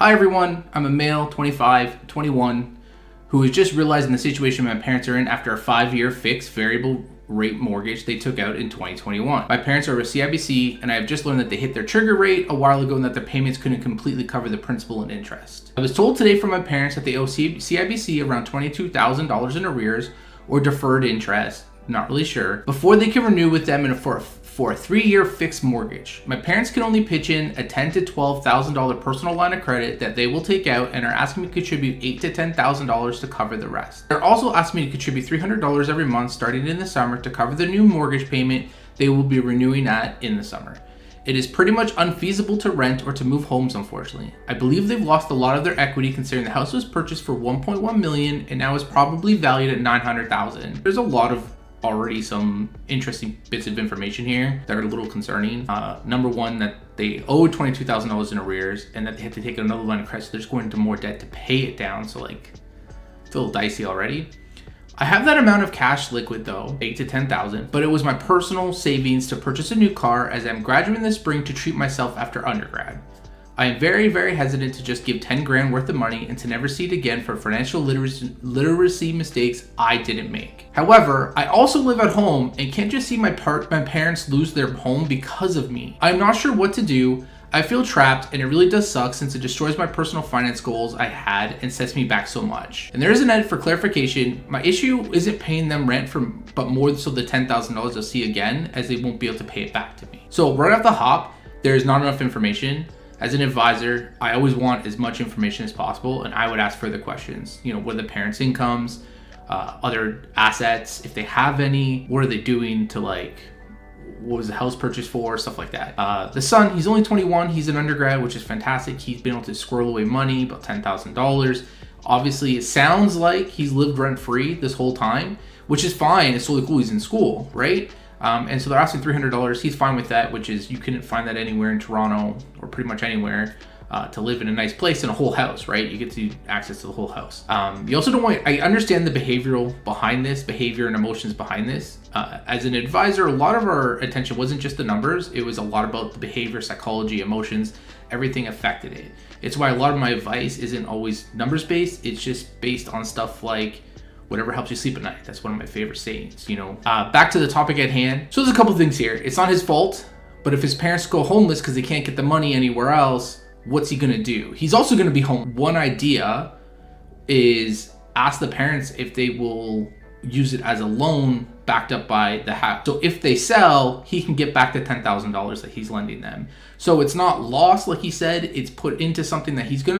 Hi everyone, I'm a male, 25, 21, who is just realizing the situation my parents are in after a 5-year fixed variable rate mortgage they took out in 2021. My parents are with CIBC and I have just learned that they hit their trigger rate a while ago and that their payments couldn't completely cover the principal and interest. I was told today from my parents that they owe CIBC around $22,000 in arrears or deferred interest, not really sure, before they can renew with them for a 3-year fixed mortgage. My parents can only pitch in a $10,000 to $12,000 personal line of credit that they will take out and are asking me to contribute $8,000 to $10,000 to cover the rest. They're also asking me to contribute $300 every month starting in the summer to cover the new mortgage payment they will be renewing at in the summer. It is pretty much unfeasible to rent or to move homes, unfortunately. I believe they've lost a lot of their equity considering the house was purchased for $1.1 million and now is probably valued at $900,000. There's a lot of already some interesting bits of information here that are a little concerning. Number one, that they owe $22,000 in arrears and that they had to take another line of credit, so they're just going into more debt to pay it down. So like, it's a little dicey already. I have that amount of cash liquid though, $8,000 to $10,000, but it was my personal savings to purchase a new car as I'm graduating this spring to treat myself after undergrad. I am very, very hesitant to just give 10 grand worth of money and to never see it again for financial literacy mistakes I didn't make. However, I also live at home and can't just see my parents lose their home because of me. I'm not sure what to do. I feel trapped and it really does suck since it destroys my personal finance goals I had and sets me back so much. And there is an edit for clarification. My issue isn't paying them rent but more so the $10,000 I'll see again as they won't be able to pay it back to me. So right off the hop, there is not enough information. As an advisor, I always want as much information as possible, and I would ask further questions. You know, what are the parents' incomes, other assets, if they have any, what are they doing to what was the house purchased for, stuff like that. The son, he's only 21, he's an undergrad, which is fantastic. He's been able to squirrel away money, about $10,000. Obviously, it sounds like he's lived rent-free this whole time, which is fine. It's totally cool, he's in school, right? And so they're asking $300. He's fine with that, which is you couldn't find that anywhere in Toronto or pretty much anywhere to live in a nice place in a whole house, right? You get to access to the whole house. You also don't want, I understand the behavioral behind this, behavior and emotions behind this. As an advisor, a lot of our attention wasn't just the numbers. It was a lot about the behavior, psychology, emotions, everything affected it. It's why a lot of my advice isn't always numbers based. It's just based on stuff like, whatever helps you sleep at night. That's one of my favorite sayings, you know. Back to the topic at hand. So there's a couple things here. It's not his fault, but if his parents go homeless because they can't get the money anywhere else, what's he gonna do? He's also gonna be home. One idea is ask the parents if they will use it as a loan backed up by the house. So if they sell, he can get back the $10,000 that he's lending them. So it's not lost, like he said, it's put into something that he's gonna